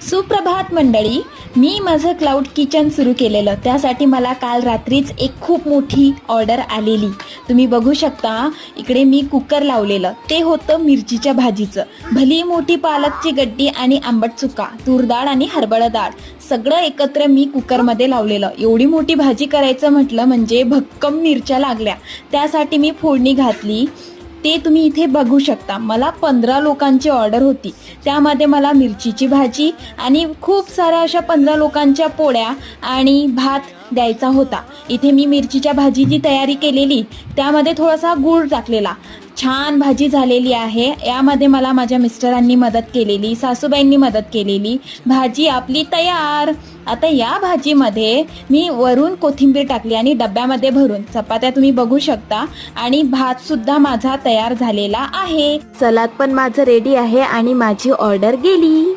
सुप्रभात मंडळी, मी माझं क्लाउड किचन सुरू केलेलं, त्यासाठी मला काल रात्रीच एक खूप मोठी ऑर्डर आलेली. तुम्ही बघू शकता इकडे मी कुकर लावलेलं, ते होतं मिरचीच्या भाजीचं. भली मोठी पालकची गड्डी आणि आंबट चुका, तूर डाळ आणि हरभरा डाळ सगळं एकत्र मी कुकरमध्ये लावलेलं. एवढी मोठी भाजी करायचं म्हटलं म्हणजे भक्कम मिरच्या लागल्या, त्यासाठी मी फोडणी घातली. ते तुम्ही इथे बघू शकता. मला 15 लोकांची ऑर्डर होती, त्यामध्ये मला मिरचीची भाजी आणि खूप साऱ्या अशा 15 लोकांच्या पोळ्या आणि भात द्यायचा होता. इथे मी मिरचीच्या भाजीची तयारी केलेली, त्यामध्ये थोडासा गूळ टाकलेला. छान भाजी झालेली आहे. यामध्ये मला माझ्या मिस्टरांनी मदत केलेली, सासूबाईंनी मदत केलेली. भाजी आपली तयार. आता या भाजीमध्ये मी वरून कोथिंबीर टाकली आणि डब्यामध्ये भरून चपात्या तुम्ही बघू शकता आणि भात सुद्धा माझा तयार झालेला आहे. सलाद पण माझं रेडी आहे आणि माझी ऑर्डर गेली.